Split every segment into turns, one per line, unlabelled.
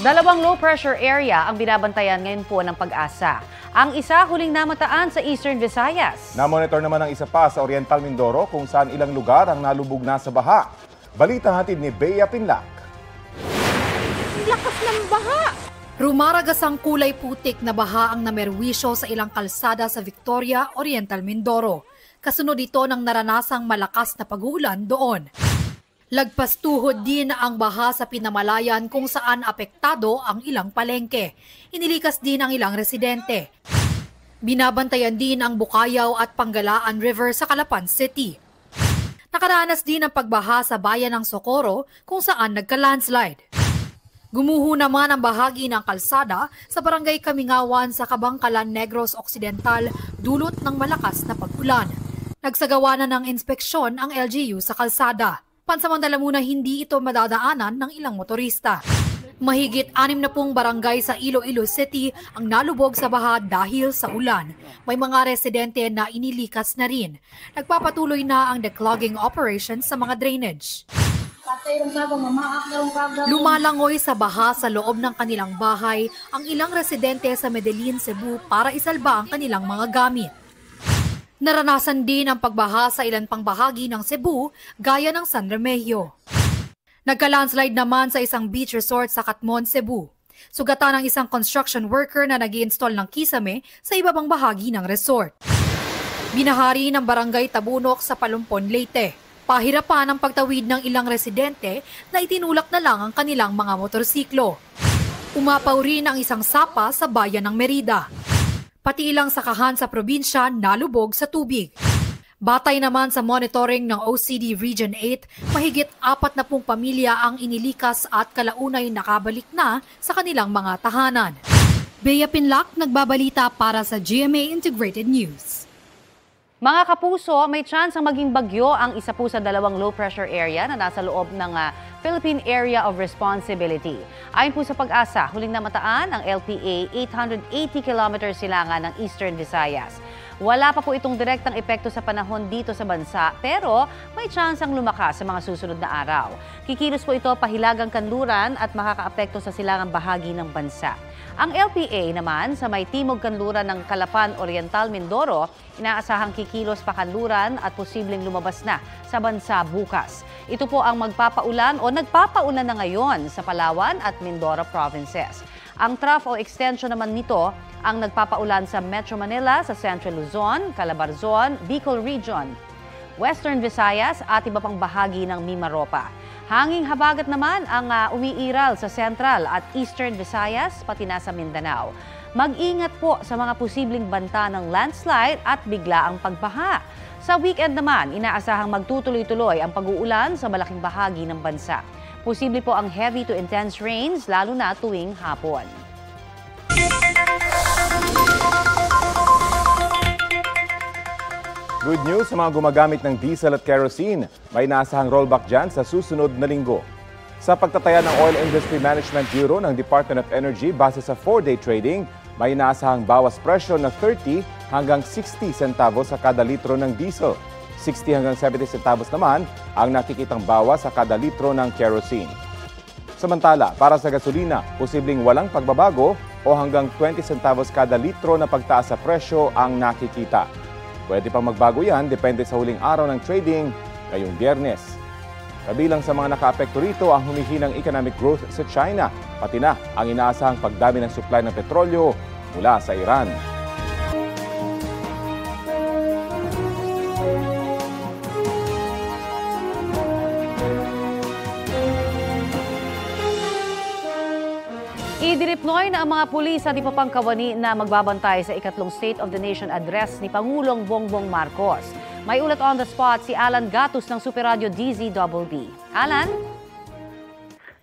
Dalawang low pressure area ang binabantayan ngayon po ng Pag-asa. Ang isa huling namataan sa Eastern Visayas.
Na-monitor naman ang isa pa sa Oriental Mindoro kung saan ilang lugar ang nalubog na sa baha. Balita hatid ni Bea Pinlac.
Lakas ng baha! Rumaragas ang kulay putik na baha ang namerwisyo sa ilang kalsada sa Victoria, Oriental Mindoro. Kasunod ito ng naranasang malakas na pag-ulan doon. Lagpas tuhod din ang baha sa Pinamalayan kung saan apektado ang ilang palengke. Inilikas din ang ilang residente. Binabantayan din ang Bukayaw at Panggalaan River sa Calapan City. Nakaranas din ang pagbaha sa bayan ng Socorro kung saan nagka-landslide. Gumuho naman ang bahagi ng kalsada sa barangay Kamingawan sa Kabangkalan, Negros Occidental dulot ng malakas na pag-ulan. Nagsagawa na ng inspeksyon ang LGU sa kalsada. Pansamantala muna hindi ito madadaanan ng ilang motorista. Mahigit 60 barangay sa Iloilo City ang nalubog sa baha dahil sa ulan. May mga residente na inilikas na rin. Nagpapatuloy na ang declogging operation sa mga drainage. Lumalangoy sa baha sa loob ng kanilang bahay ang ilang residente sa Medellin, Cebu para isalba ang kanilang mga gamit. Naranasan din ang pagbaha sa ilan pang bahagi ng Cebu, gaya ng San Remigio. Nagka-landslide naman sa isang beach resort sa Catmon, Cebu. Sugatan ng isang construction worker na nag-i-install ng kisame sa iba pang bahagi ng resort. Binahari ng barangay Tabunok sa Palumpon, Leyte. Pahirapan ang pagtawid ng ilang residente na itinulak na lang ang kanilang mga motorsiklo. Umapaw rin ang isang sapa sa bayan ng Merida. Pati ilang sakahan sa probinsya nalubog sa tubig. Batay naman sa monitoring ng OCD Region 8, mahigit 40 pamilya ang inilikas at kalaunay nakabalik na sa kanilang mga tahanan. Bea Pinlac, nagbabalita para sa GMA Integrated News.
Mga kapuso, may chance ang maging bagyo ang isa po sa dalawang low pressure area na nasa loob ng Philippine Area of Responsibility. Ayon po sa Pag-asa, huling namataan ang LPA 880 kilometers silangan ng Eastern Visayas. Wala pa po itong direktang epekto sa panahon dito sa bansa, pero may chance ang lumakas sa mga susunod na araw. Kikilos po ito pahilagang kanluran at makakaapekto sa silangang bahagi ng bansa. Ang LPA naman sa may timog kanluran ng Calapan, Oriental Mindoro, inaasahang kikilos pa kanluran at posibleng lumabas na sa bansa bukas. Ito po ang magpapaulan o nagpapaulan na ngayon sa Palawan at Mindoro provinces. Ang trough o extension naman nito ang nagpapaulan sa Metro Manila, sa Central Luzon, Calabarzon, Bicol Region, Western Visayas at iba pang bahagi ng Mimaropa. Hanging habagat naman ang umiiral sa Central at Eastern Visayas, pati na sa Mindanao. Mag-ingat po sa mga posibleng banta ng landslide at biglaang pagbaha. Sa weekend naman, inaasahang magtutuloy-tuloy ang pag-uulan sa malaking bahagi ng bansa. Posible po ang heavy to intense rains, lalo na tuwing hapon.
Good news sa mga gumagamit ng diesel at kerosene. May inaasahang rollback dyan sa susunod na linggo. Sa pagtataya ng Oil Industry Management Bureau ng Department of Energy base sa 4-day trading, may inaasahang bawas presyo na 30 hanggang 60 centavos sa kada litro ng diesel. 60 hanggang 70 centavos naman ang nakikitang bawas sa kada litro ng kerosene. Samantala, para sa gasolina, posibleng walang pagbabago o hanggang 20 centavos kada litro na pagtaas sa presyo ang nakikita. Pwede pang magbago yan, depende sa huling araw ng trading ngayong Biyernes. Kabilang sa mga nakaapekto rito ang humihinang economic growth sa China, pati na ang inaasahang pagdami ng supply ng petrolyo mula sa Iran.
Idineploy na ang mga pulis at ipapangkawani na magbabantay sa ikatlong State of the Nation address ni Pangulong Bongbong Marcos. May ulat on the spot si Alan Gatus ng Super Radio DZBB. Alan?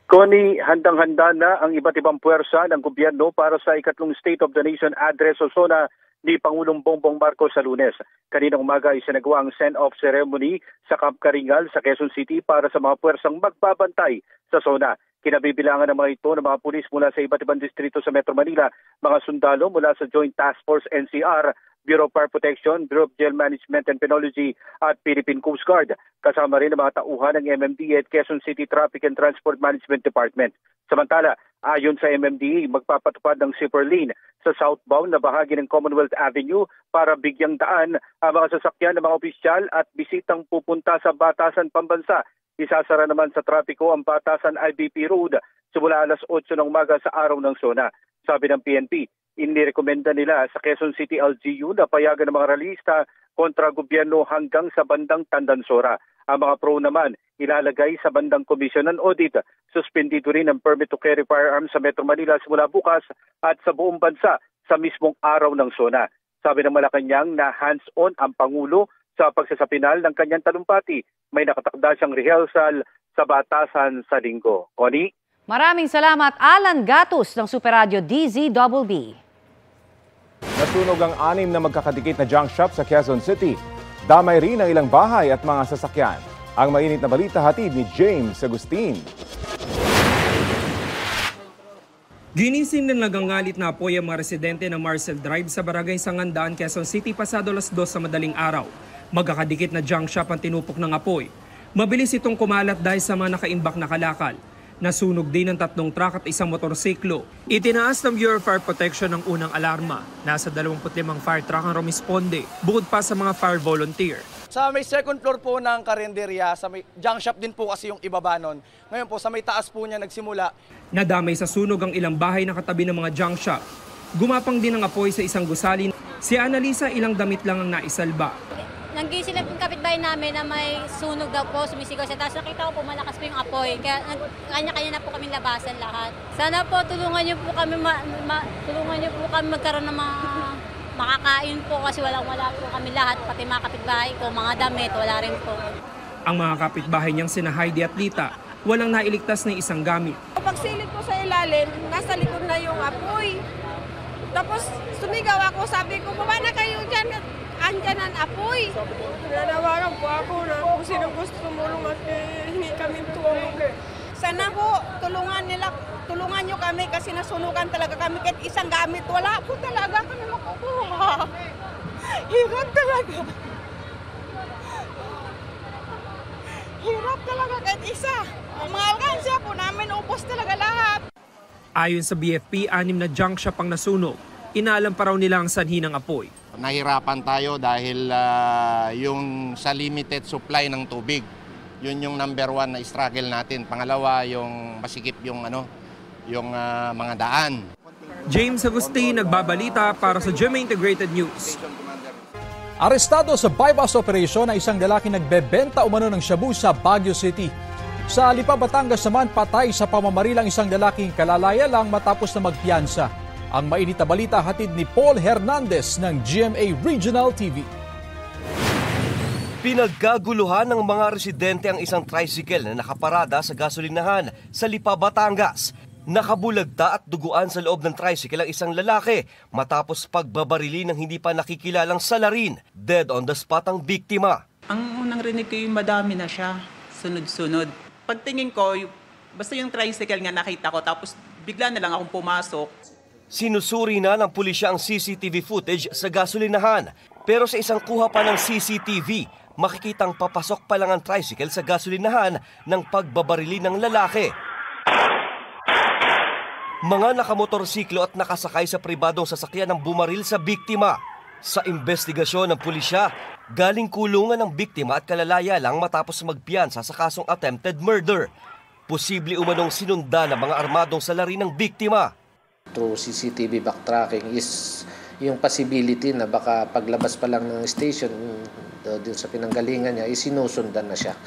Connie, handang-handa na ang iba't ibang puwersa ng gobyerno para sa ikatlong State of the Nation address o SONA ni Pangulong Bongbong Marcos sa Lunes. Kaninang umaga ay sinagawa ang send-off ceremony sa Camp Karingal sa Quezon City para sa mga puwersang magbabantay sa SONA. Kinabibilangan ng mga ito ng mga pulis mula sa iba't ibang distrito sa Metro Manila, mga sundalo mula sa Joint Task Force NCR, Bureau of Fire Protection, Bureau of Jail Management and Penology at Philippine Coast Guard. Kasama rin ang mga tauhan ng MMDA at Quezon City Traffic and Transport Management Department. Samantala, Ayon sa MMDA, magpapatupad ng zipper lane sa southbound na bahagi ng Commonwealth Avenue para bigyang daan ang mga sasakyan ng mga opisyal at bisitang pupunta sa Batasan Pambansa. Isasara naman sa trapiko ang Batasan IBP Road simula alas 8 ng umaga sa araw ng SONA. Sabi ng PNP, inirekomenda nila sa Quezon City LGU na payagan ng mga ralista kontra gobyerno hanggang sa bandang Tandansora. Ang mga pro naman ilalagay sa bandang Commission on Audit. Suspendido rin ang permit to carry firearms sa Metro Manila simula bukas at sa buong bansa sa mismong araw ng SONA. Sabi ng Malacanang na hands-on ang Pangulo sa pagsasapinal ng kanyang talumpati. May nakatakda siyang rehearsal sa Batasan sa Linggo. Connie?
Maraming salamat, Alan Gatus ng Super Radio DZBB.
Nasunog ang 6 na magkakadikit na junk shop sa Quezon City. Damay rin ang ilang bahay at mga sasakyan. Ang mainit na balita hatid ni James Agustin.
Ginising ng nagangalit na apoy ang mga residente ng Marcel Drive sa Barangay Sangandaan, Quezon City pasado alas 2 sa madaling araw. Magkakadikit na junk shop ang tinupok ng apoy. Mabilis itong kumalat dahil sa mga nakaimbak na kalakal. Nasunog din ang 3 truck at 1 motorsiklo. Itinaas ng Bureau of Fire Protection ang unang alarma. Nasa 25 fire truck ang rumisponde, bukod pa sa mga fire volunteer.
Sa may second floor po ng karinderya, sa may junk shop din po kasi yung ibaba nun. Ngayon po sa may taas po niya nagsimula.
Nadamay sa sunog ang ilang bahay na katabi ng mga junk shop. Gumapang din ang apoy sa isang gusali. Si Annalisa ilang damit lang ang naisalba.
Nanggising lang yung kapitbahay namin na may sunog daw po, sumisigaw siya. Tapos nakita ko po malakas po yung apoy. Kaya kanya-kanya na po kami labasan lahat. Sana po tulungan niyo po kami, magkaroon ng mga makakain po kasi wala po kami lahat. Pati mga kapitbahay ko, mga damit, wala rin po.
Ang mga kapitbahay niyang sina Heidi at Lita, walang nailigtas na isang gamit.
Pagsilip ko sa ilalim, nasa likod na yung apoy. Tapos sumigaw ako, sabi ko, baba na kayo dyan. Andyan ang apoy. Nanawagan po ako na kung sino gusto tumulong at hingi kami tulong. Sana po, tulungan nyo kami kasi nasunugan talaga kami kahit isang gamit. Wala po talaga kami makukuha. Hirap talaga. Hirap talaga kahit isa. Ang mga alkansya po namin, ubos talaga lahat.
Ayon sa BFP, 6 na junk shop ang nasunog. Inaalam pa raw nila ang sanhi ng apoy.
Nahirapan tayo dahil yung sa limited supply ng tubig. Yun yung number 1 na struggle natin. Pangalawa, yung masikip yung mga daan.
James Agustin, nagbabalita para sa GMA Integrated News.
Arestado sa bypass operation na isang lalaki nagbebenta umano ng shabu sa Baguio City. Sa Lipa, Batangas naman, patay sa pamamarilang isang lalaking kalalaya lang matapos na magpiyansa. Ang mainit na balita hatid ni Paul Hernandez ng GMA Regional TV.
Pinagkaguluhan ng mga residente ang isang tricycle na nakaparada sa gasolinahan sa Lipa, Batangas. Nakabulagta at duguan sa loob ng tricycle ang isang lalaki matapos pagbabarili ng hindi pa nakikilalang salarin. Dead on the spot ang biktima.
Ang unang rinig ko yung madami na siya, sunod-sunod. Pagtingin ko, basta yung tricycle nga nakita ko tapos bigla na lang akong pumasok.
Sinusuri na ng pulisya ang CCTV footage sa gasolinahan. Pero sa isang kuha pa ng CCTV, makikitang papasok pa lang ang tricycle sa gasolinahan ng pagbabarili ng lalaki. Mga nakamotorsiklo at nakasakay sa pribadong sasakyan ang bumaril sa biktima. Sa investigasyon ng pulisya, galing kulungan ng biktima at kalalaya lang matapos magpiyansa sa kasong attempted murder. Posible umanong sinunda ng mga armadong salarin ng biktima.
Through CCTV backtracking is yung possibility na baka paglabas pa lang ng station dun sa pinanggalingan niya, isinusundan na siya.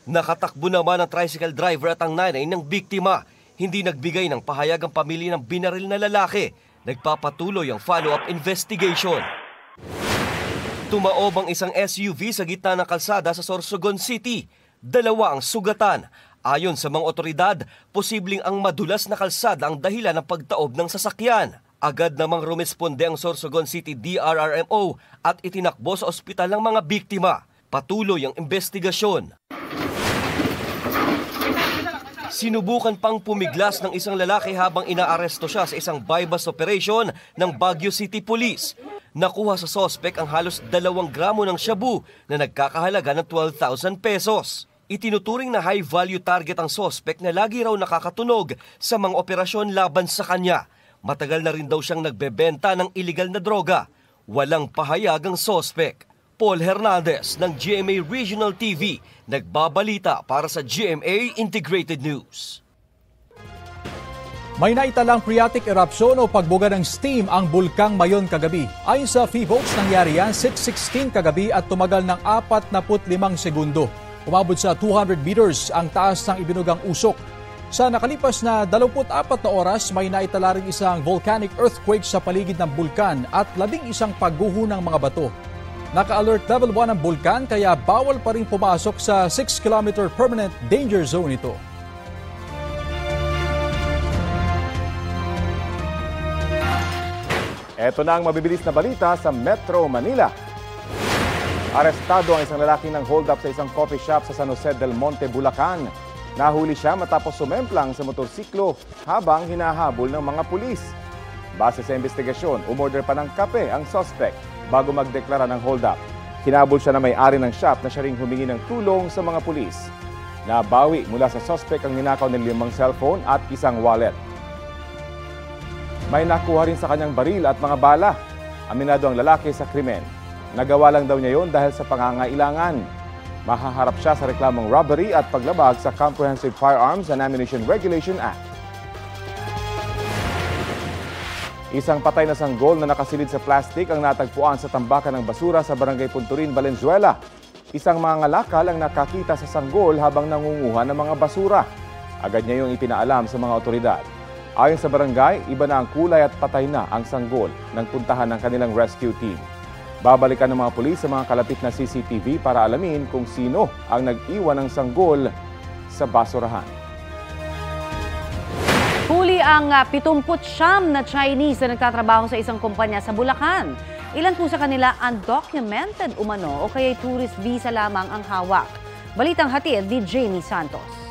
Nakatakbo naman ang tricycle driver at ang nanay ng biktima. Hindi nagbigay ng pahayag ang pamilya ng binaril na lalaki. Nagpapatuloy ang follow-up investigation. Tumaob ang isang SUV sa gitna ng kalsada sa Sorsogon City. 2 ang sugatan. Ayon sa mga otoridad, posibleng ang madulas na kalsada ang dahilan ng pagtaob ng sasakyan. Agad namang rumisponde ang Sorsogon City DRRMO at itinakbo sa ospital ng mga biktima. Patuloy ang investigasyon. Sinubukan pang pumiglas ng isang lalaki habang inaaresto siya sa isang bypass operation ng Baguio City Police. Nakuha sa sospek ang halos 2 gramo ng shabu na nagkakahalaga ng 12,000 pesos. Itinuturing na high-value target ang sospek na lagi raw nakakatunog sa mga operasyon laban sa kanya. Matagal na rin daw siyang nagbebenta ng iligal na droga. Walang pahayag ang sospek. Paul Hernandez ng GMA Regional TV, nagbabalita para sa GMA Integrated News.
May naitalang phreatic eruption o pagbuga ng steam ang bulkang Mayon kagabi. Ayon sa PHIVOLTS, nangyari yan 6:16 kagabi at tumagal ng 45 segundo. Umabot sa 200 meters ang taas ng ibinugang usok. Sa nakalipas na 24 na oras, may naitala rin isang volcanic earthquake sa paligid ng bulkan at 11 pagguho ng mga bato. Naka-alert level 1 ang bulkan kaya bawal pa rin pumasok sa 6-kilometer permanent danger zone ito.
Ito na ang mabibilis na balita sa Metro Manila. Arestado ang isang lalaki ng hold-up sa isang coffee shop sa San Jose del Monte, Bulacan. Nahuli siya matapos sumemplang sa motorsiklo habang hinahabol ng mga pulis. Base sa investigasyon, umorder pa ng kape ang suspect bago magdeklara ng hold-up. Hinabol siya na may-ari ng shop na siya ring humingi ng tulong sa mga pulis. Nabawi mula sa suspect ang ninakaw ng 5 cellphone at isang wallet. May nakuha rin sa kanyang baril at mga bala. Aminado ang lalaki sa krimen. Nagawa lang daw niya yon dahil sa pangangailangan. Mahaharap siya sa reklamong robbery at paglabag sa Comprehensive Firearms and Ammunition Regulation Act. Isang patay na sanggol na nakasilid sa plastik ang natagpuan sa tambakan ng basura sa Barangay Punturin, Valenzuela. Isang mga ngalakal ang nakakita sa sanggol habang nangunguha ng mga basura. Agad niya yung ipinaalam sa mga otoridad. Ayon sa barangay, iba na ang kulay at patay na ang sanggol nang puntahan ng kanilang rescue team. Babalikan ng mga pulis sa mga kalapit na CCTV para alamin kung sino ang nag-iwan ng sanggol sa basurahan.
Huli ang 79 na Chinese na nagtatrabaho sa isang kumpanya sa Bulacan. Ilan po sa kanila undocumented umano o kaya tourist visa lamang ang hawak. Balitang hatid ni Jamie Santos.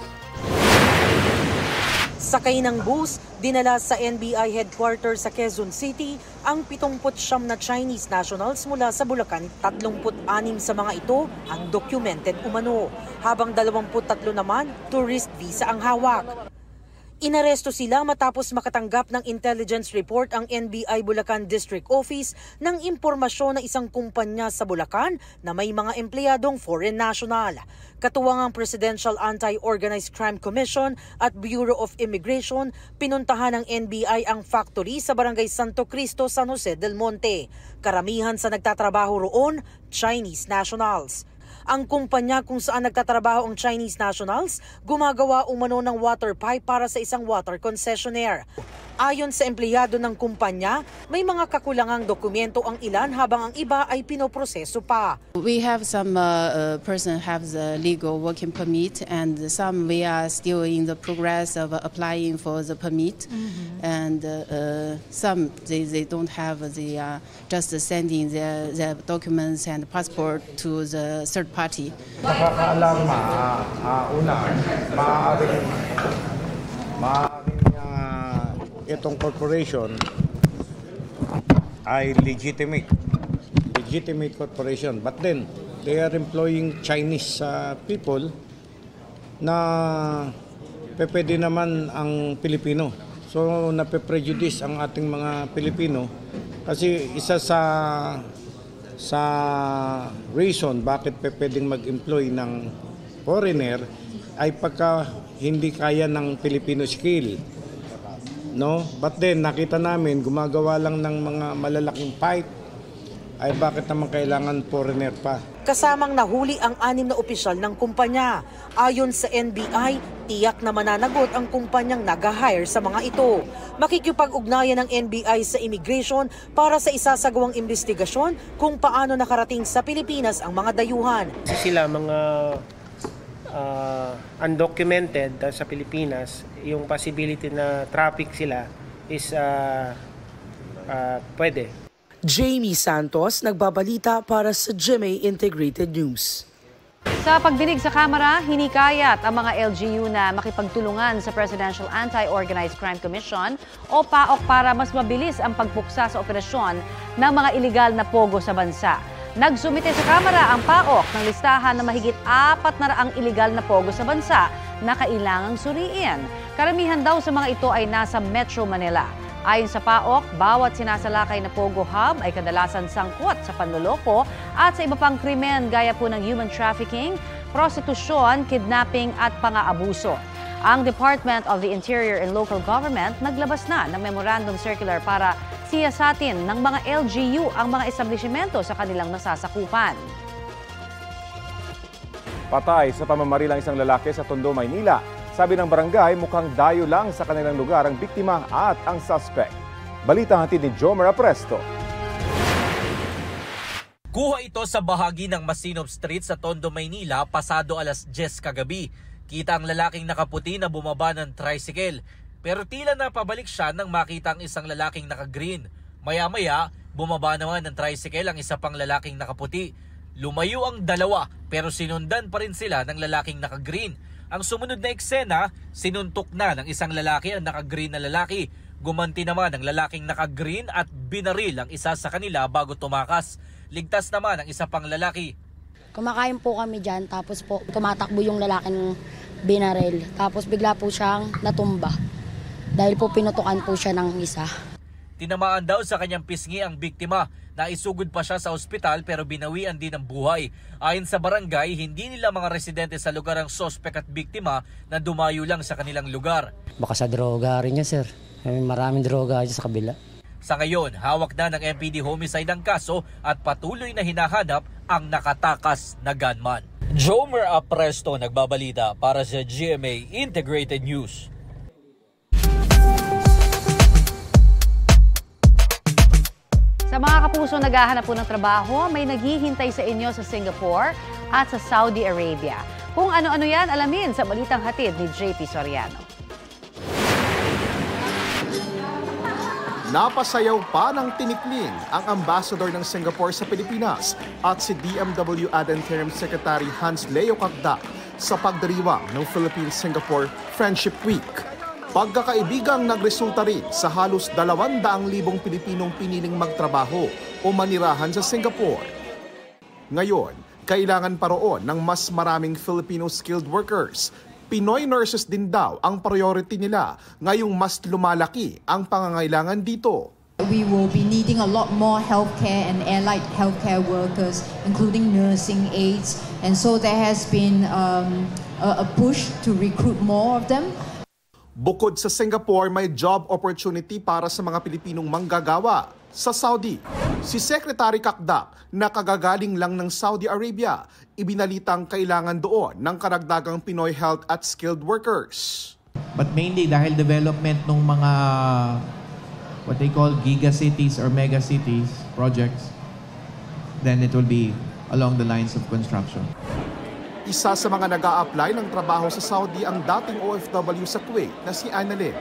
Sakay ng bus, dinala sa NBI headquarters sa Quezon City ang 79 na Chinese nationals mula sa Bulacan. 36 sa mga ito ang documented umano, habang 23 naman tourist visa ang hawak. Inaresto sila matapos makatanggap ng intelligence report ang NBI Bulacan District Office ng impormasyon na isang kumpanya sa Bulacan na may mga empleyadong foreign national. Katuwang ang Presidential Anti-Organized Crime Commission at Bureau of Immigration, pinuntahan ng NBI ang factory sa Barangay Santo Cristo, San Jose del Monte. Karamihan sa nagtatrabaho roon, Chinese nationals. Ang kumpanya kung saan nagtatrabaho ang Chinese nationals, gumagawa umano ng water pipe para sa isang water concessionaire. Ayon sa empleyado ng kumpanya, may mga kakulangang dokumento ang ilan habang ang iba ay pinoproseso pa.
We have some person have the legal working permit and some we are still in the progress of applying for the permit. And some they don't have the just sending their documents and passport to the third party.
Nakakaalarma, una, maaaring itong corporation ay legitimate corporation, but then they are employing Chinese people na pwede naman ang Pilipino. So nape-prejudice ang ating mga Pilipino kasi isa sa reason bakit pwedeng mag-employ ng foreigner ay pagka hindi kaya ng Filipino skill. No? But then nakita namin gumagawa lang ng mga malalaking pipe, ay bakit naman kailangan foreigner pa?
Kasamang nahuli ang 6 na opisyal ng kumpanya. Ayon sa NBI, tiyak na mananagot ang kumpanyang nag-hire sa mga ito. Makikipag-ugnayan ng NBI sa immigration para sa isasagawang investigasyon kung paano nakarating sa Pilipinas ang mga dayuhan.
Sila mga undocumented sa Pilipinas, yung possibility na traffic sila is pwede.
Jamie Santos, nagbabalita para sa GMA Integrated News.
Sa pagdinig sa Kamara, hinikayat ang mga LGU na makipagtulungan sa Presidential Anti-Organized Crime Commission o PAOK para mas mabilis ang pagpuksa sa operasyon ng mga iligal na pogo sa bansa. Nagsumite sa Kamara ang PAOK ng listahan na mahigit 400 iligal na pogo sa bansa na kailangang suriin. Karamihan daw sa mga ito ay nasa Metro Manila. Ayon sa PAOK, bawat sinasalakay na pogo hub ay kadalasan sangkot sa panloloko at sa iba pang krimen gaya po ng human trafficking, prostitusyon, kidnapping at pang-aabuso. Ang Department of the Interior and Local Government naglabas na ng memorandum circular para siyasatin ng mga LGU ang mga establishmento sa kanilang nasasakupan.
Patay sa pamamarilang isang lalaki sa Tondo, Maynila. Sabi ng barangay, mukhang dayo lang sa kanilang lugar ang biktima at ang suspect. Balita hatid ni Jomer Apresto.
Kuha ito sa bahagi ng Masinop Street sa Tondo, Maynila, pasado alas 10 kagabi. Kita ang lalaking nakaputi na bumaba ng tricycle. Pero tila na pabalik siya nang makita ang isang lalaking naka-green. Maya-maya, bumaba naman ng tricycle ang isa pang lalaking nakaputi. Lumayo ang dalawa pero sinundan pa rin sila ng lalaking naka-green. Ang sumunod na eksena, sinuntok na ng isang lalaki ang naka-green na lalaki. Gumanti naman ang lalaking naka-green at binaril ang isa sa kanila bago tumakas. Ligtas naman ang isa pang lalaki.
Kumakain po kami dyan, tapos po tumatakbo yung lalaking binaril. Tapos bigla po siyang natumba dahil po pinutukan po siya ng isa.
Tinamaan daw sa kanyang pisngi ang biktima. Naisugod pa siya sa ospital pero binawian din ang buhay. Ayon sa barangay, hindi nila mga residente sa lugar ang sospek at biktima na dumayo lang sa kanilang lugar.
Baka sa droga rin niya, sir. Maraming droga sa kabila.
Sa ngayon, hawak na ng MPD homicide ang kaso at patuloy na hinahanap ang nakatakas na gunman. Jomer Apresto nagbabalita para sa GMA Integrated News.
Sa mga kapuso naghahanap po ng trabaho, may naghihintay sa inyo sa Singapore at sa Saudi Arabia. Kung ano-ano yan, alamin sa balitang hatid ni JP Soriano.
Napasayaw pa ng tinikling ang ambassador ng Singapore sa Pilipinas at si DMW Ad Interim Secretary Hans Leo Kakdak sa pagdiriwang ng Philippines-Singapore Friendship Week. Pagkakaibigang nagresulta rin sa halos 200,000 Pilipinong piniling magtrabaho o manirahan sa Singapore. Ngayon, kailangan pa roon ng mas maraming Filipino skilled workers. Pinoy nurses din daw ang priority nila ngayong mas lumalaki ang pangangailangan dito.
We will be needing a lot more healthcare and allied healthcare workers, including nursing aides. And so there has been a push to recruit more of them.
Bukod sa Singapore, may job opportunity para sa mga Pilipinong manggagawa sa Saudi. Si Secretary Kakdak na kagagaling lang ng Saudi Arabia, ibinalitang kailangan doon ng karagdagang Pinoy health at skilled workers.
But mainly dahil development ng mga what they call giga cities or mega cities projects, then it will be along the lines of construction.
Isa sa mga nag-a-apply ng trabaho sa Saudi ang dating OFW sa Kuwait na si Annalyn.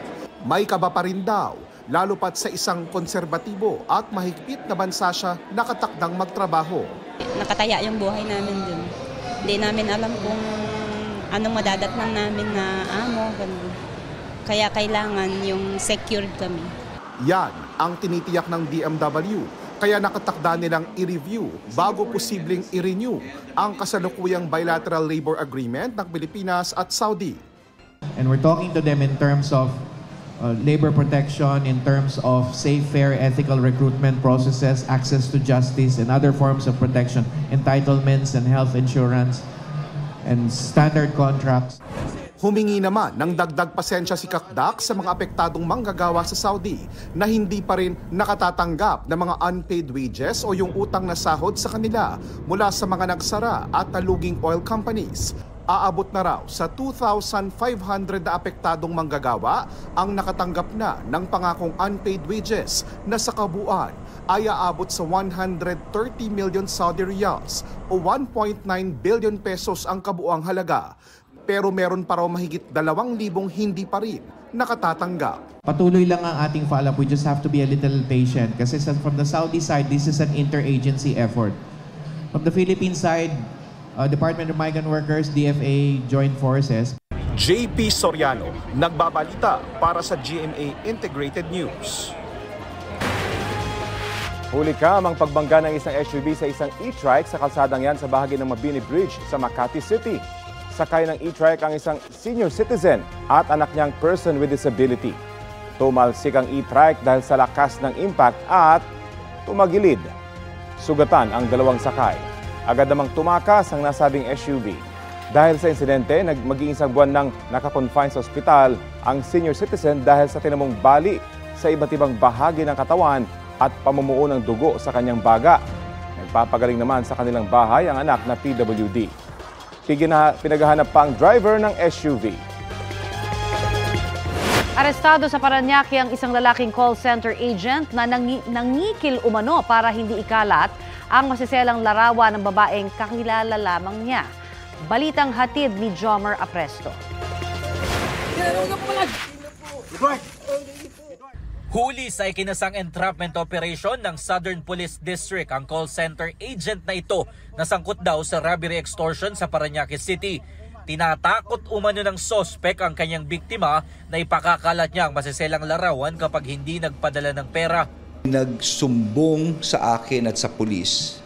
May kaba pa rin daw, lalo pat sa isang konserbatibo at mahigpit na bansa siya nakatakdang magtrabaho.
Nakataya yung buhay namin dun. Hindi namin alam kung anong madadatnan namin na amo. Ganun. Kaya kailangan yung secured kami.
Yan ang tinitiyak ng DMW. Kaya nakatakda nilang i-review bago posibleng i-renew ang kasalukuyang bilateral labor agreement ng Pilipinas at Saudi.
And we're talking to them in terms of labor protection, in terms of safe, fair, ethical recruitment processes, access to justice, and other forms of protection, entitlements and health insurance, and standard contracts.
Humingi naman ng dagdag pasensya si Kakdak sa mga apektadong manggagawa sa Saudi na hindi pa rin nakatatanggap ng mga unpaid wages o yung utang na sahod sa kanila mula sa mga nagsara at naluging oil companies. Aabot na raw sa 2,500 na apektadong manggagawa ang nakatanggap na ng pangakong unpaid wages na sa kabuuan ay aabot sa 130 million Saudi riyals o 1.9 billion pesos ang kabuuang halaga. Pero meron pa raw mahigit 2,000 hindi pa rin nakatatanggap.
Patuloy lang ang ating follow-up. We just have to be a little patient kasi from the Saudi side, this is an interagency effort. From the Philippine side, Department of Migrant Workers, DFA, Joint Forces.
JP Soriano, nagbabalita para sa GMA Integrated News.
Huli kamang pagbangga ng isang SUV sa isang e-trike sa kalsadang yan sa bahagi ng Mabini Bridge sa Makati City. Sakay ng e-trike ang isang senior citizen at anak niyang person with disability. Tumalsik ang e-trike dahil sa lakas ng impact at tumagilid. Sugatan ang dalawang sakay. Agad namang tumakas ang nasabing SUV. Dahil sa insidente, mag-iisang buwan nang nakakonfine sa ospital ang senior citizen dahil sa tinamong bali sa iba't ibang bahagi ng katawan at pamumuo ng dugo sa kanyang baga. Nagpapagaling naman sa kanilang bahay ang anak na PWD. Pinaghahanap pa ang driver ng SUV.
Arestado sa Parañaque ang isang lalaking call center agent na nangikil umano para hindi ikalat ang masiselang larawan ng babaeng kakilala lamang niya. Balitang hatid ni Jomer Apresto.
Huli sa ikinasang entrapment operation ng Southern Police District ang call center agent na ito na sangkot daw sa robbery extortion sa Parañaque City. Tinatakot umano ng sospek ang kanyang biktima na ipakakalat niya ang masiselang larawan kapag hindi nagpadala ng pera.
Nagsumbong sa akin at sa pulis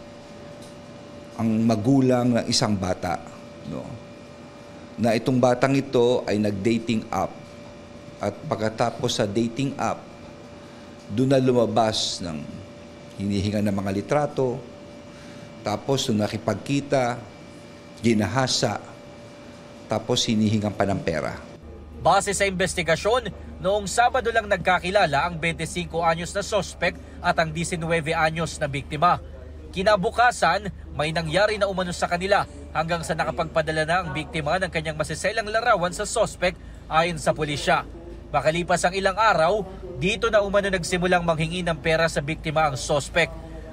ang magulang ng isang bata, na itong batang ito ay nag-dating app at pagkatapos sa dating app, doon na lumabas ng hinihinga ng mga litrato, tapos doon nakipagkita, ginahasa, tapos hinihingan pa ng pera.
Base sa investigasyon, noong Sabado lang nagkakilala ang 25 anyos na sospek at ang 19 anyos na biktima. Kinabukasan, may nangyari na umano sa kanila hanggang sa nakapagpadala na ang biktima ng kanyang masiselang larawan sa sospek ayon sa pulisya. Makalipas ang ilang araw, dito na umano nagsimulang manghingi ng pera sa biktima ang sospek.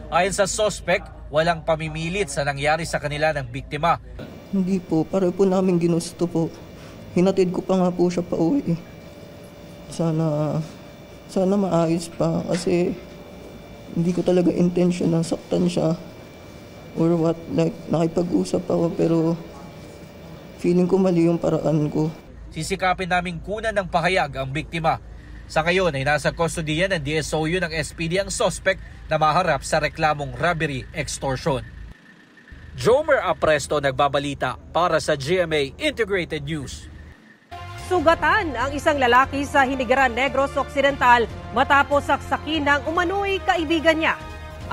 Ayon sa sospek, walang pamimilit sa nangyari sa kanila ng biktima.
Hindi po, pareho po namin ginusto po. Hinatid ko pa nga po siya pa uwi. Sana maayos pa kasi hindi ko talaga intention na saktan siya or what. Like, nakipag-usap ako pero feeling ko mali yung paraan ko.
Sisikapin naming kunan ng pahayag ang biktima. Sa ngayon ay nasa kustodiya ng DSOU ng SPD ang sospek na maharap sa reklamong robbery extortion. Jomer Apresto nagbabalita para sa GMA Integrated News.
Sugatan ang isang lalaki sa Hinigaran Negros Occidental matapos saksakin ng umano'y kaibigan niya.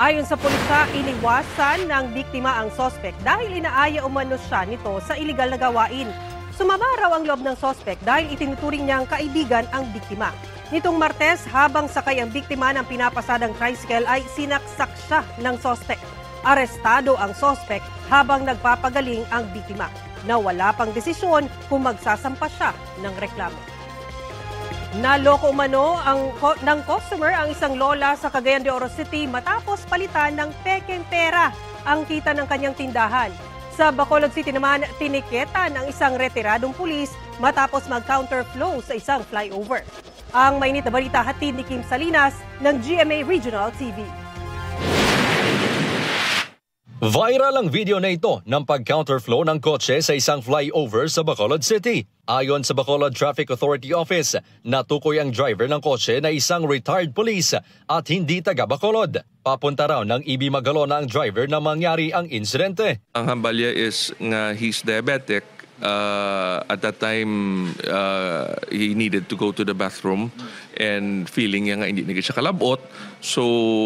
Ayon sa pulisya, iniwasan ng biktima ang sospek dahil inaaya umano siya nito sa iligal na gawain. Sumama raw ang loob ng sospek dahil itinuturing niyang kaibigan ang biktima. Nitong Martes, habang sakay ang biktima ng pinapasadang tricycle ay sinaksak siya ng sospek. Arestado ang sospek habang nagpapagaling ang biktima na wala pang desisyon kung magsasampa siya ng reklamo. Naloko umano ng customer ang isang lola sa Cagayan de Oro City matapos palitan ng pekeng pera ang kita ng kanyang tindahan. Sa Bacolod City naman, tiniketa ng isang retiradong pulis matapos mag-counterflow sa isang flyover. Ang mainit na balita hatid ni Kim Salinas ng GMA Regional TV.
Viral ang video na ito ng pag-counterflow ng kotse sa isang flyover sa Bacolod City. Ayon sa Bacolod Traffic Authority Office, natukoy ang driver ng kotse na isang retired police at hindi taga Bacolod. Papunta raw ng EB Magalona ang driver na mangyari ang insidente.
Ang hambalya is nga he's diabetic. At that time, he needed to go to the bathroom and feeling niya nga hindi na siya kalabot. So,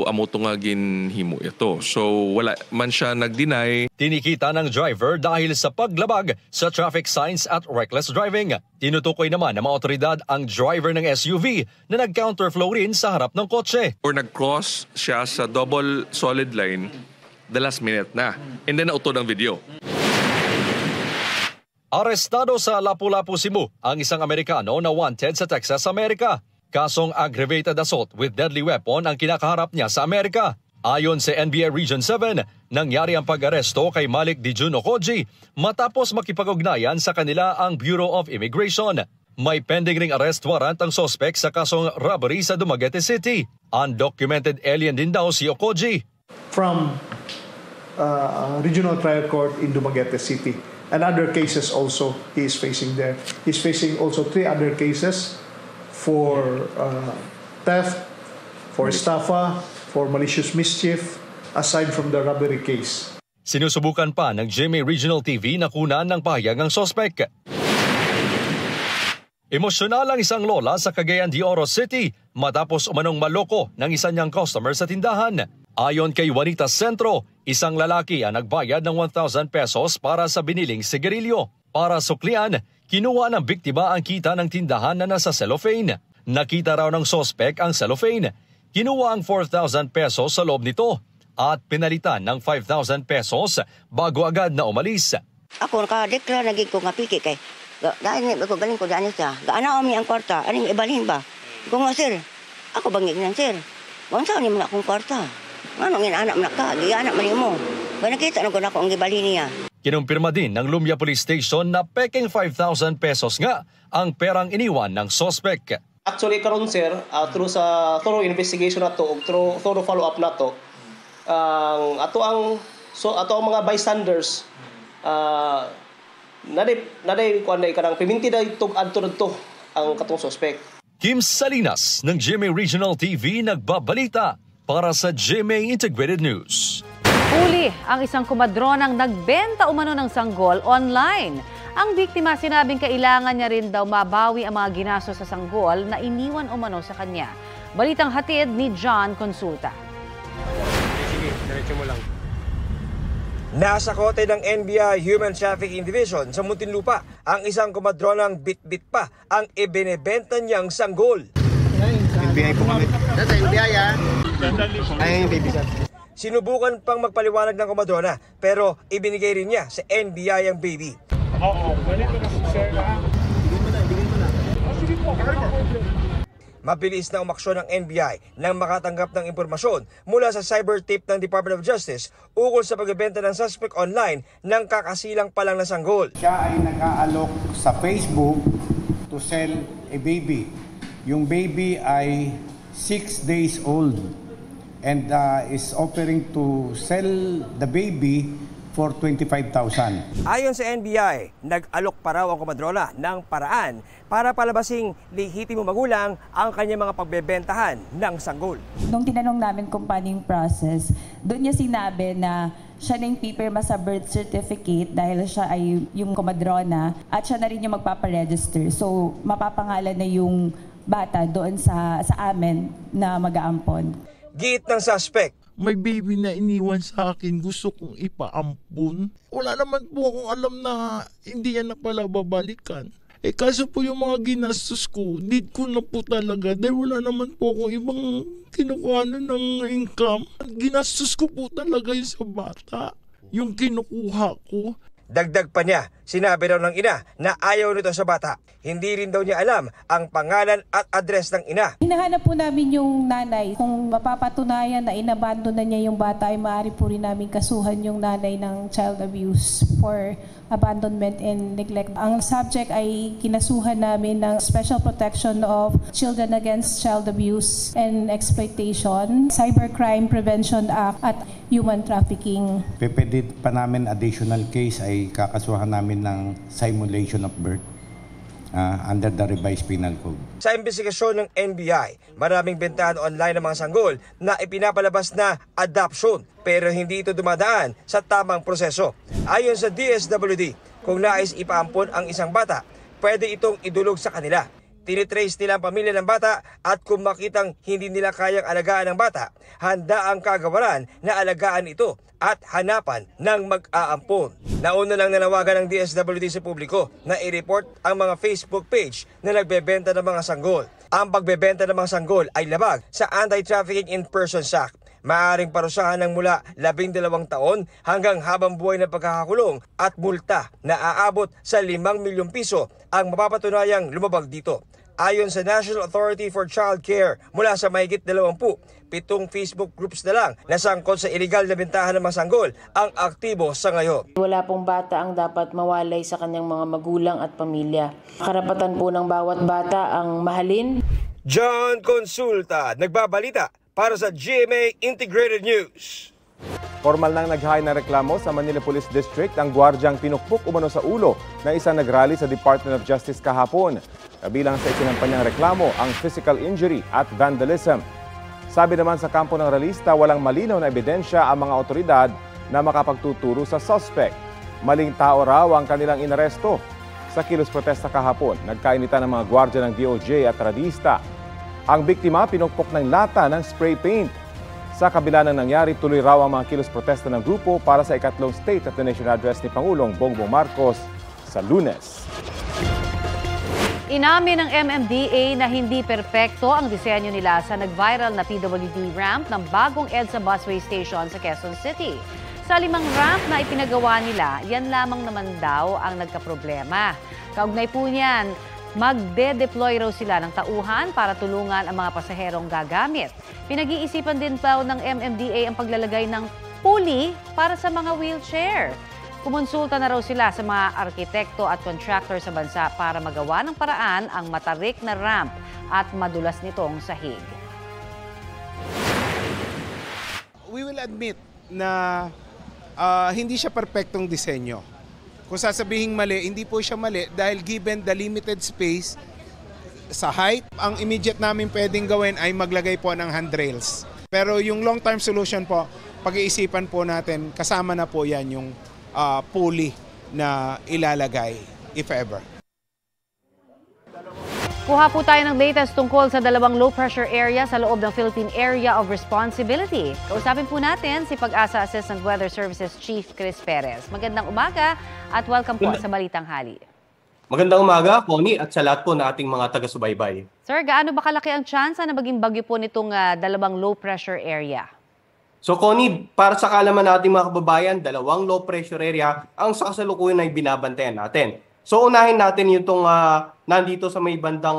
amoto nga ginhimo ito. So, wala man siya nag-deny.
Tinikita ng driver dahil sa paglabag sa traffic signs at reckless driving. Tinutukoy naman ng mga otoridad ang driver ng SUV na nag-counterflow rin sa harap ng kotse.
Or nag-cross siya sa double solid line the last minute na. And then nauto ng video.
Arestado sa Lapu-Lapu, Cebu ang isang Amerikano na wanted sa Texas, Amerika. Kasong aggravated assault with deadly weapon ang kinakaharap niya sa Amerika. Ayon sa NBA Region 7, nangyari ang pag-aresto kay Malik Dijun Okoji matapos makipag-ugnayan sa kanila ang Bureau of Immigration. May pending ring arrest warrant ang suspect sa kasong robbery sa Dumaguete City. Undocumented alien din daw si Okoji.
From Regional Trial Court in Dumaguete City. And other cases also he is facing there. He's facing also 3 other cases for theft, for estafa, for malicious mischief aside from the robbery case.
Sinusubukan pa ng GMA Regional TV na kunan ng pahayag ang sospek. Emosyonal ang isang lola sa Cagayan de Oro City matapos umanong maloko ng isa niyang customer sa tindahan. Ayon kay Juanita Centro, isang lalaki ang nagbayad ng 1,000 pesos para sa biniling sigarilyo. Para suklian, kinuha ng biktima ang kita ng tindahan na nasa cellophane. Nakita raw ng sospek ang cellophane. Kinuha ang 4,000 pesos sa loob nito at pinalitan ng 5,000 pesos bago agad na umalis.
Ako nakadeklara naging ko nga piki kay dahil ako galing ko daan siya. Gaana kami ang kwarta, aning ibalhin ba? Kung nga sir, ako bangig nan sir. Saan ni mo na akong kwarta? Ano anak mo na ka? Gianak man mo. Ba nakita na ko na akong ibalhin niya.
Kinumpirma din ng Lumia Police Station na peking 5,000 pesos nga ang perang iniwan ng sospek.
Actually karon sir, through sa thorough investigation na to, through follow-up na to, ato ang mga bystanders naday kuan day kanang piminti day tug adto dito ang katong suspect.
Kim Salinas ng GMA Regional TV nagbabalita para sa GMA Integrated News.
Huli ang isang kumadronang nagbenta umano ng sanggol online. Ang biktima sinabing kailangan niya rin daw mabawi ang mga ginastos sa sanggol na iniwan umano sa kanya. Balitang hatid ni John Consulta.
Sige, diretso mo lang.
Nasa kote ng NBI Human Trafficking Division sa Muntinlupa ang isang kumadronang bit-bit pa ang ibinebenta niyang sanggol.
NBI po kami. That's NBI Ay, baby sir.
Sinubukan pang magpaliwanag ng kumadrona pero ibinigay rin niya sa NBI ang baby.
Oo, ganito na sir. Sige po,
Mabilis na umaksyon ng NBI nang makatanggap ng impormasyon mula sa cyber tip ng Department of Justice ukol sa pagbebenta ng suspect online ng kakasilang pa lang na sanggol.
Siya ay nag-aalok sa Facebook to sell a baby. Yung baby ay 6 days old and is offering to sell the baby for 25,000.
Ayon sa NBI, nag-alok pa raw ang kumadrona ng paraan para palabasing lehitimo magulang ang kanyang mga pagbebentahan ng sanggol.
Nung tinanong namin kung paano yung process, doon niya sinabi na siya na yung pipirma sa birth certificate dahil siya ay yung kumadrona at siya na rin yung magpaparegister. So mapapangalan na yung bata doon sa amin na mag-aampon.
Giit ng suspect,
may baby na iniwan sa akin, gusto kong ipaampun. Wala naman po akong alam na hindi yan na pala babalikan. Kaso po yung mga ginastos ko, need ko na po talaga dahil wala naman po akong ibang kinukuha ng income. Ginastos ko po talaga yung sa bata, yung kinukuha ko.
Dagdag pa niya, sinabi raw ng ina na ayaw nito sa bata. Hindi rin daw niya alam ang pangalan at address ng ina.
Hinahanap po namin yung nanay. Kung mapapatunayan na inabandon na niya yung bata, ay maaari po rin namin kasuhan yung nanay ng child abuse for abandonment and neglect. Ang subject ay kinasuhan namin ng Special Protection of Children Against Child Abuse and Exploitation, Cybercrime Prevention Act at Human Trafficking.
Pwede pa namin additional case ay kakasuhan namin ng simulation of birth under the revised penal code.
Sa investigasyon ng NBI, maraming bentahan online ng mga sanggol na ipinapalabas na adoption pero hindi ito dumadaan sa tamang proseso. Ayon sa DSWD, kung nais ipaampon ang isang bata, pwede itong idulog sa kanila. Tinitrace nila ang pamilya ng bata at kung makitang hindi nila kayang alagaan ang bata, handa ang kagawaran na alagaan ito at hanapan ng mag-aampon. Nauna lang nanawagan ng DSWD sa publiko na i-report ang mga Facebook page na nagbebenta ng mga sanggol. Ang pagbebenta ng mga sanggol ay labag sa Anti-Trafficking in Persons Act. Maaaring parusahan ng mula 12 taon hanggang habang buhay na pagkakakulong at multa na aabot sa 5 milyong piso ang mapapatunayang lumabag dito. Ayon sa National Authority for Child Care, mula sa mahigit 20, 7 Facebook groups na lang na sangkot sa iligal na bentahan ng mga sanggol ang aktibo sa ngayon.
Wala pong bata ang dapat mawalay sa kanyang mga magulang at pamilya. Karapatan po ng bawat bata ang mahalin.
John Consulta, nagbabalita para sa GMA Integrated News.
Formal nang naghain na reklamo sa Manila Police District ang gwardyang pinukpok umano sa ulo na isang nagrally sa Department of Justice kahapon. Kabilang sa isinampanyang reklamo ang physical injury at vandalism. Sabi naman sa kampo ng realista, walang malinaw na ebidensya ang mga otoridad na makapagtuturo sa suspect. Maling tao raw ang kanilang inaresto. Sa kilos protesta kahapon, nagkainitan ng mga gwardya ng DOJ at radista. Ang biktima pinukpok ng lata ng spray paint. Sa kabila ng nangyari, tuloy raw ang mga kilos protesta ng grupo para sa ikatlong State of the Nation address ni Pangulong Bongbong Marcos sa Lunes.
Inamin ng MMDA na hindi perpekto ang disenyo nila sa nag-viral na PWD ramp ng bagong EDSA busway station sa Quezon City. Sa 5 ramp na ipinagawa nila, yan lamang naman daw ang nagkaproblema. Kaugnay po niyan, magde-deploy raw sila ng tauhan para tulungan ang mga pasaherong gagamit. Pinag-iisipan din daw ng MMDA ang paglalagay ng pulley para sa mga wheelchair. Kumonsulta na raw sila sa mga arkitekto at contractor sa bansa para magawa ng paraan ang matarik na ramp at madulas nitong sahig.
We will admit na hindi siya perpektong disenyo. Kung sasabihin mali, hindi po siya mali dahil given the limited space sa height, ang immediate namin pwedeng gawin ay maglagay po ng handrails. Pero yung long-term solution po, pag-iisipan po natin, kasama na po yan yung pulley na ilalagay if ever.
Kuha po tayo ng latest tungkol sa 2 low-pressure area sa loob ng Philippine Area of Responsibility. Kausapin po natin si Pag-asa Assistant Weather Services Chief Chris Perez. Magandang umaga at welcome po sa Balitang Hali.
Magandang umaga, Connie, at sa lahat po na ating mga taga-subaybay.
Sir, gaano ba kalaki ang tsansa na maging bagyo po nitong 2 low-pressure area?
So, Connie, para sa kaalaman nating mga kababayan, 2 low-pressure area ang sa kasalukuyan ay binabantayan natin. So unahin natin yung nandito sa may bandang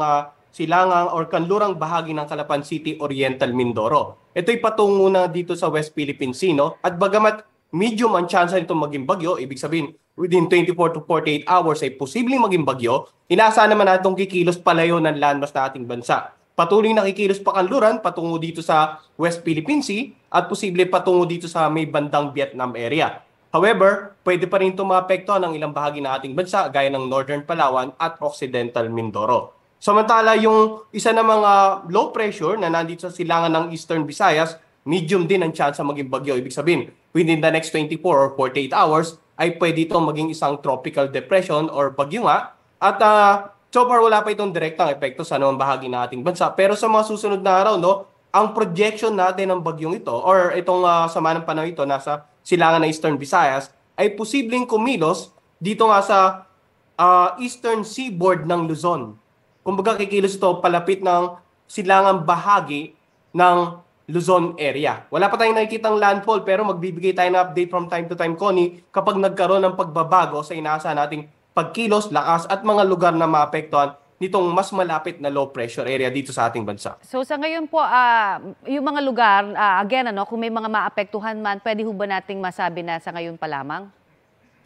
silangang or kanlurang bahagi ng Calapan City, Oriental Mindoro. Ito'y patungo na dito sa West Philippine Sea, no? At bagamat medium ang chance nito maging bagyo, ibig sabihin within 24 to 48 hours ay posibleng maging bagyo, inaasahan naman natin itong kikilos palayo ng landmass na ating bansa. Patuloy na kikilos pa kanluran patungo dito sa West Philippine Sea at posible patungo dito sa may bandang Vietnam area. However, pwede pa rin ito maapektuhan ng ilang bahagi ng ating bansa gaya ng Northern Palawan at Occidental Mindoro. Samantala, yung isa na mga low pressure na nandito sa silangan ng Eastern Visayas, medium din ang chance maging bagyo. Ibig sabihin, within the next 24 or 48 hours, ay pwede itong maging isang tropical depression or bagyo nga. At so far, wala pa itong direktang epekto sa anumang bahagi ng ating bansa. Pero sa mga susunod na araw, no, ang projection natin ng bagyong ito or itong sama ng panahon ito nasa silangan ng Eastern Visayas ay posibleng kumilos dito nga sa eastern seaboard ng Luzon. Kumbaga kikilos ito palapit ng silangang bahagi ng Luzon area. Wala pa tayong nakikitang landfall pero magbibigay tayo ng update from time to time, Connie, kapag nagkaroon ng pagbabago sa inaasahan nating pagkilos, lakas at mga lugar na maapektuhan nitong mas malapit na low pressure area dito sa ating bansa.
So sa ngayon po, yung mga lugar, again, kung may mga maapektuhan man, pwede ho ba nating masabi na sa ngayon pa lamang?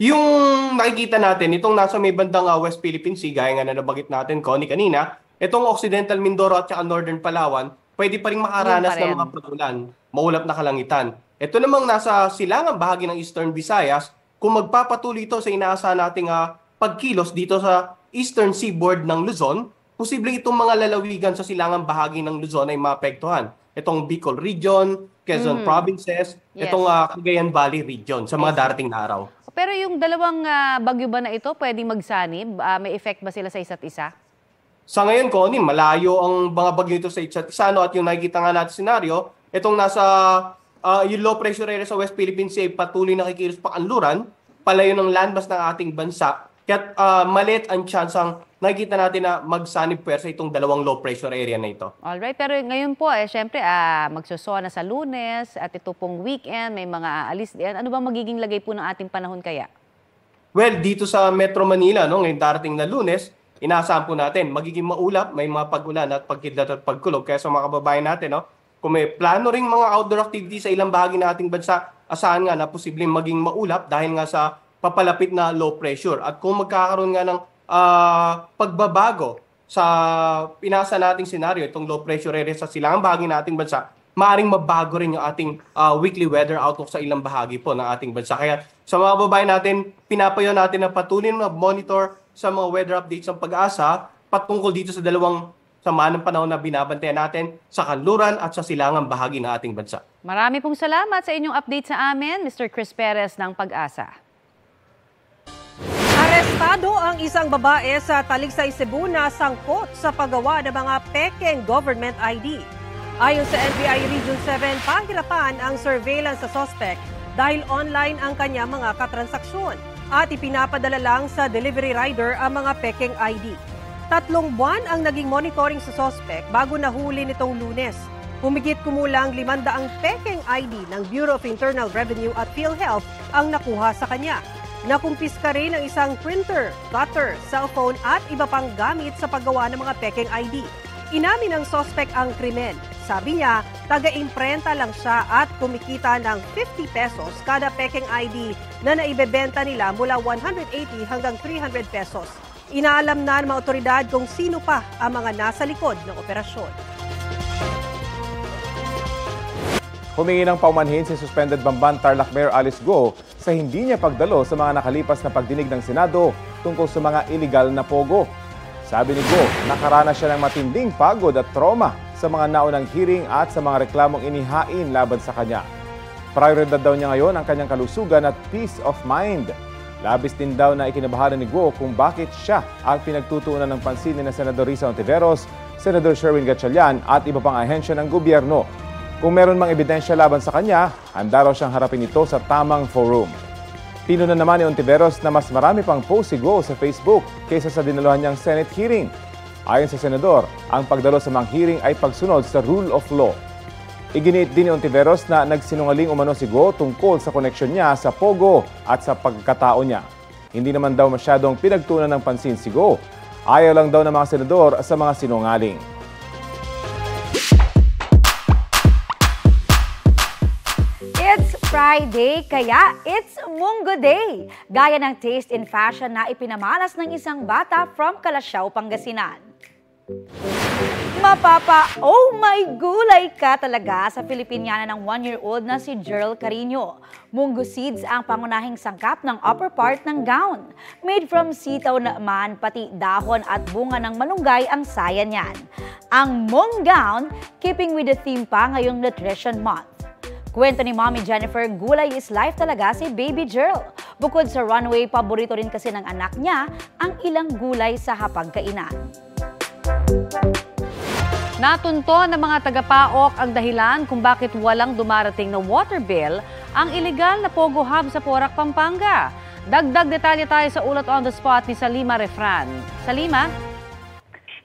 Yung nakikita natin, itong nasa may bandang West Philippine Sea, gaya nga na nabanggit natin, Connie, kanina, itong Occidental Mindoro at saka Northern Palawan, pwede pa rin makaranas ng mga pag-ulan, maulap na kalangitan. Ito namang nasa silangang bahagi ng Eastern Visayas, kung magpapatuloy ito sa inaasahan nating pagkilos dito sa Eastern Seaboard ng Luzon, posibleng itong mga lalawigan sa silangang bahagi ng Luzon ay maapektuhan. Itong Bicol Region, Quezon Provinces, itong Cagayan Valley Region sa mga darating na araw.
Pero yung 2 bagyo ba na ito, pwedeng magsanib? May effect ba sila sa isa't isa?
Sa ngayon, Connie, malayo ang mga bagyo ito sa isa't isa. At yung nakikita nga natin senaryo, itong nasa yung low pressure area sa West Philippine Sea, patuloy na kikilos pa kanluran, palayo ng landmass ng ating bansa. Kaya maliit ang chance ang nakikita natin na magsanib puwersa itong 2 low pressure area na ito.
Alright, pero ngayon po, syempre, magsusona sa Lunes at ito pong weekend, may mga aalis din. Ano ba magiging lagay po ng ating panahon kaya?
Well, dito sa Metro Manila, no, ngayong darating na Lunes, inaasahan po natin, magiging maulap, may mga pag-ulan at pagkidlat at pagkulog. Kaya sa mga kababayan natin, no, kung may plano ring mga outdoor activity sa ilang bahagi ng ating bansa, asahan nga na posibleng maging maulap dahil nga sa papalapit na low pressure. At kung magkakaroon nga ng pagbabago sa pinasa nating senaryo, itong low pressure area sa silangang bahagi ng ating bansa, maaaring mabago rin yung ating weekly weather outlook sa ilang bahagi po ng ating bansa. Kaya sa mga babae natin, pinapayo natin na patuloy na monitor sa mga weather updates ng Pag-asa patungkol dito sa 2 sama ng panahon na binabantayan natin sa kanluran at sa silangang bahagi ng ating bansa.
Marami pong salamat sa inyong update sa amin, Mr. Chris Perez ng Pag-asa.
Arestado ang isang babae sa Taligsay, Cebu na sangkot sa paggawa ng mga pekeng government ID. Ayon sa NBI Region 7, pahirapan ang surveillance sa suspect dahil online ang kanya mga katransaksyon at ipinapadala lang sa delivery rider ang mga pekeng ID. 3 buwan ang naging monitoring sa suspect bago nahuli nitong Lunes. Humigit kumulang 500 pekeng ID ng Bureau of Internal Revenue at PhilHealth ang nakuha sa kanya. Nakumpiska rin ang isang printer, cutter, cellphone at iba pang gamit sa paggawa ng mga pekeng ID. Inamin ng suspect ang krimen. Sabi niya, taga-imprenta lang siya at kumikita ng 50 pesos kada pekeng ID na naibebenta nila mula 180 hanggang 300 pesos. Inaalam na ng mga otoridad kung sino pa ang mga nasa likod ng operasyon.
Humingi ng paumanhin si suspended Bamban Tarlac Mayor Alice Go sa hindi niya pagdalo sa mga nakalipas na pagdinig ng Senado tungkol sa mga iligal na pogo. Sabi ni Go, nakaranas siya ng matinding pagod at trauma sa mga naunang hearing at sa mga reklamong inihain laban sa kanya. Prioridad daw niya ngayon ang kanyang kalusugan at peace of mind. Labis din daw na ikinabahan ni Go kung bakit siya ang pinagtutuunan ng pansin ni Senador Risa Ontiveros, Senador Sherwin Gatchalian at iba pang ahensya ng gobyerno. Kung meron mang ebidensya laban sa kanya, handa raw siyang harapin ito sa tamang forum. Pinunan naman ni Ontiveros na mas marami pang post si Go sa Facebook kaysa sa dinaluhan niyang Senate hearing. Ayon sa Senador, ang pagdalo sa mga hearing ay pagsunod sa rule of law. Iginiit din ni Ontiveros na nagsinungaling umano si Go tungkol sa koneksyon niya sa Pogo at sa pagkatao niya. Hindi naman daw masyadong pinagtuunan ng pansin si Go. Ayaw lang daw ng mga senador sa mga sinungaling.
It's Friday, kaya it's Munggo Day. Gaya ng taste in fashion na ipinamalas ng isang bata from Calasiao, Pangasinan. Oh my gulay ka talaga sa Filipiniana ng 1-year-old na si Jerl Carino. Munggo seeds ang pangunahing sangkap ng upper part ng gown. Made from sitaw naman, pati dahon at bunga ng malunggay ang saya niyan. Ang mung gown, keeping with the theme pa ngayong Nutrition Month. Kwento ni Mommy Jennifer, gulay is life talaga si Baby Jerl. Bukod sa runway, paborito rin kasi ng anak niya ang ilang gulay sa hapagkainan.
Natunto ng mga taga-PAOK ang dahilan kung bakit walang dumarating na water bill ang iligal na Pogo Hub sa Porac, Pampanga. Dagdag detalye tayo sa ulat on the spot ni Salima Refran. Salima?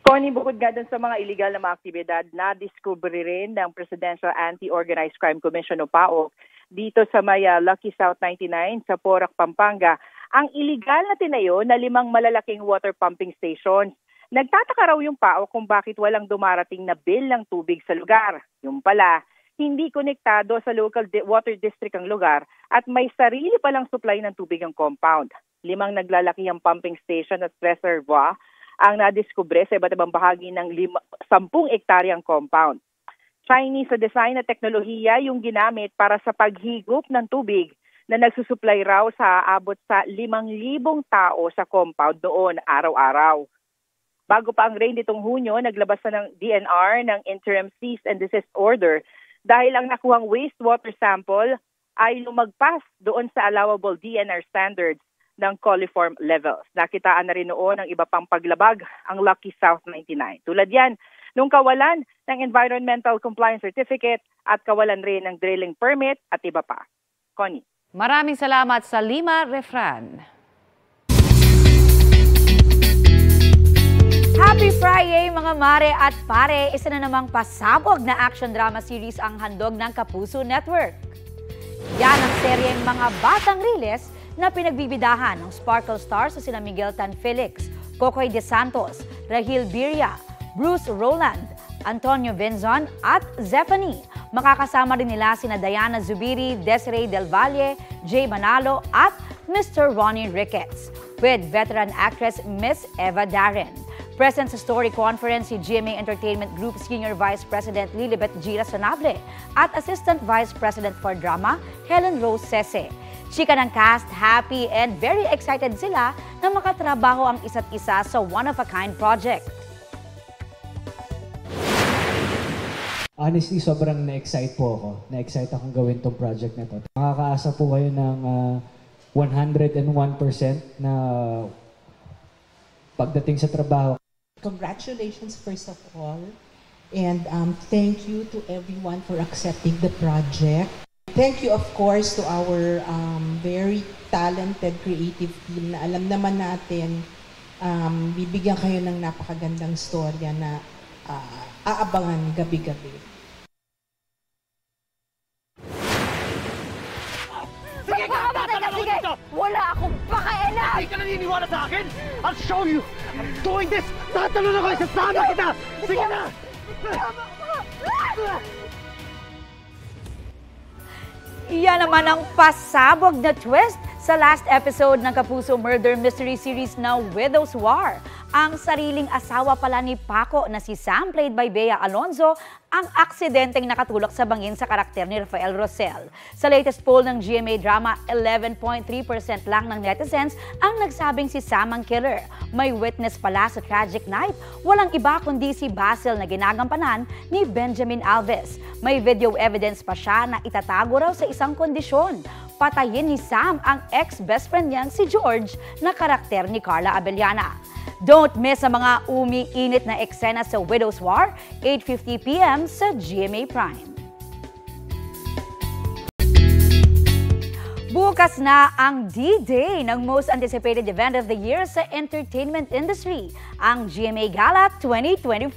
Connie, bukod nga dun sa mga iligal na mga aktibidad, na-discovery rin ng Presidential Anti-Organized Crime Commission o PAOK dito sa may Lucky South 99 sa Porac, Pampanga, ang iligal na tinayo na 5 malalaking water pumping stations. Nagtataka raw yung PAOK kung bakit walang dumarating na bill ng tubig sa lugar. Yung pala, hindi konektado sa local water district ang lugar at may sarili palang supply ng tubig ang compound. 5 naglalakihang pumping station at reservoir ang nadiskubre sa iba't ibang bahagi ng 10 hektaryang compound. Chinese sa design at teknolohiya yung ginamit para sa paghigop ng tubig na nagsusupply raw sa aabot sa 5,000 tao sa compound noon araw-araw. Bago pa ang rain nitong Hunyo, naglabas na ng DNR ng interim cease and desist order dahil ang nakuhang wastewater sample ay lumagpas doon sa allowable DNR standards ng coliform levels. Nakitaan na rin noon ang iba pang paglabag ang Lucky South 99. Tulad yan, nung kawalan ng Environmental Compliance Certificate at kawalan rin ng drilling permit at iba pa. Connie.
Maraming salamat sa Salima Refran.
Happy Friday mga mare at pare! Isa na namang pasabog na action drama series ang handog ng Kapuso Network. Yan ang seryeng mga batang riles na pinagbibidahan ng Sparkle Stars sa sina Miguel Tan Felix, Kokoy De Santos, Rahil Birria, Bruce Roland, Antonio Benzon at Zephanie. Makakasama rin nila sina Diana Zubiri, Desiree Del Valle, Jay Manalo at Mr. Ronnie Ricketts with veteran actress Miss Eva Darren. Present sa story conference si GMA Entertainment Group Senior Vice President Lilibet Gira Sanable at Assistant Vice President for Drama Helen Rose Sese. Chika ng cast, happy and very excited sila na makatrabaho ang isa't isa sa one-of-a-kind project.
Honestly, sobrang na-excite po ako. Na-excite akong gawin tong project na to. Makakaasa po kayo ng 101% na pagdating sa trabaho.
Congratulations first of all. And thank you to everyone for accepting the project. Thank you of course to our very talented creative team na alam naman natin bibigyan kayo ng napakagandang storya na aabangan gabi-gabi.
Sige ka! Sige! Wala akong pakialam! Hindi ka naniniwala sa akin? I'll show you! I'm doing this! Tatalon ako! Isasama kita! Sige na!
Iyan naman ang pasabog na twist sa last episode ng Kapuso Murder Mystery Series na Widow's War. Ang sariling asawa pala ni Paco na si Sam, played by Bea Alonzo, ang aksidenteng nakatulak sa bangin sa karakter ni Rafael Rosel. Sa latest poll ng GMA Drama, 11.3% lang ng netizens ang nagsabing si Sam ang killer. May witness pala sa tragic night. Walang iba kundi si Basil na ginagampanan ni Benjamin Alves. May video evidence pa siya na itatago raw sa isang kondisyon. Patayin ni Sam ang ex-best friend niyang si George na karakter ni Carla Abellana. Don't miss ang mga umiinit na eksena sa Widow's War, 8:50 p.m. sa GMA Prime. Bukas na ang D-Day ng most anticipated event of the year sa entertainment industry, ang GMA Gala 2024.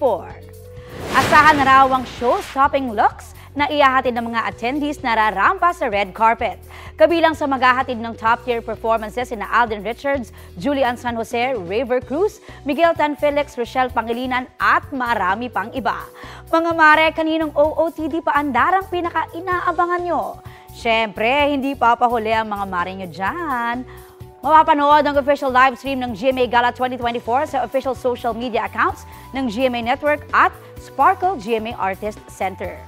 Asahan na raw ang show-stopping looks na ihahatid ng mga attendees na rarampa sa red carpet. Kabilang sa maghahatid ng top-tier performances sina Alden Richards, Julian San Jose, Raver Cruz, Miguel Tan Felix, Rochelle Pangilinan at marami pang iba. Mga mare, kaninong OOTD paandarang pinaka-inaabangan nyo? Siyempre, hindi papahuli ang mga mare nyo dyan. Mapapanood ang official live stream ng GMA Gala 2024 sa official social media accounts ng GMA Network at Sparkle GMA Artist Center.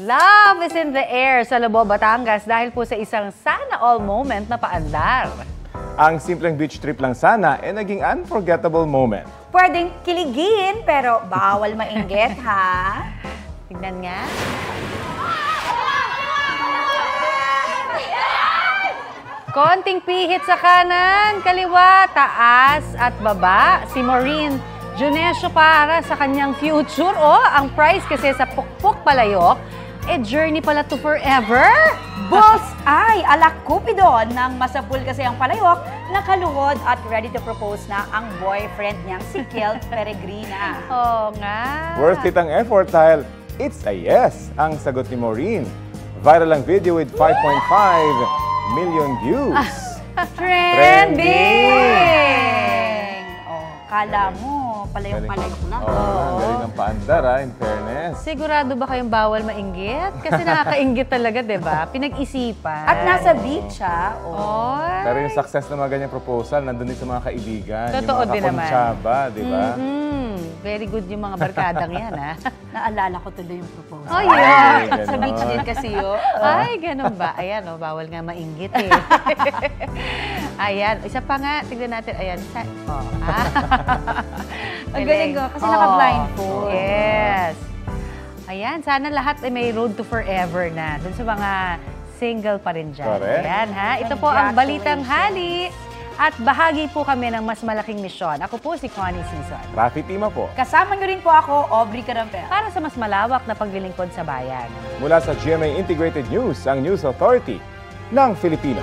Love is in the air sa Lobo, Batangas dahil po sa isang sana all moment na paandar.
Ang simpleng beach trip lang sana ay naging unforgettable moment.
Pwedeng kiligin pero bawal mainggit, ha?
Tignan nga. Konting pihit sa kanan, kaliwa, taas at baba. Si Maureen Junesio para sa kanyang future. Ang prize kasi sa Pukpuk Palayok, journey pala to forever.
Bullseye ala Cupido nang masapul kasi ang palayok, nakaluhod at ready to propose na ang boyfriend niyang si Kelt Peregrina.
Oo nga.
Worth it ang effort dahil it's a yes ang sagot ni Maureen. Viral ang video with 5.5 million views.
Trending! Kala mo, palayok-palayok lang.
Ang galing ng paandar, in fairness.
Sigurado ba kayong bawal mainggit? Kasi nakakainggit talaga, di ba? Pinag-isipan.
At nasa beach, ha?
Pero yung success ng mga ganyang proposal, nandun din sa mga kaibigan.
Totoo din naman.
Yung mga kakonsyaba, di ba?
Very good yung mga barkadang yan, ha?
Naalala ko tuloy yung proposal.
Oh, yeah.
Sa beach din kasi yun.
Ay, ganun ba? Ayan, bawal nga mainggit eh. Ayan, isa pa nga, tignan natin. Ayan,
ang galing ko, kasi naka-blindfold.
Yes. Ayan, sana lahat ay may road to forever na. Dun sa mga single pa rin dyan.
Correct.
Ayan, ha? Ito po ang Balitang Hali. At bahagi po kami ng mas malaking misyon. Ako po si Connie Season.
Rafi Tima po.
Kasama nyo rin po ako, Aubrey Carampel.
Para sa mas malawak na paglilingkod sa bayan.
Mula sa GMA Integrated News, ang News Authority ng Filipino.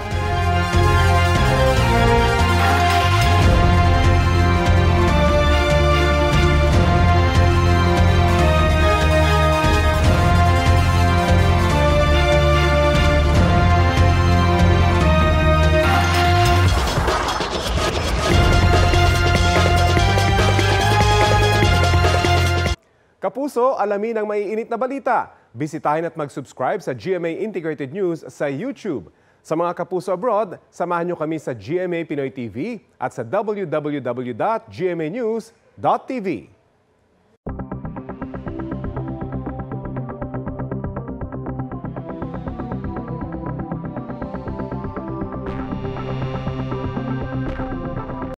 Kapuso, alamin ang maiinit na balita. Bisitahin at mag-subscribe sa GMA Integrated News sa YouTube. Sa mga kapuso abroad, samahan nyo kami sa GMA Pinoy TV at sa www.gmanews.tv.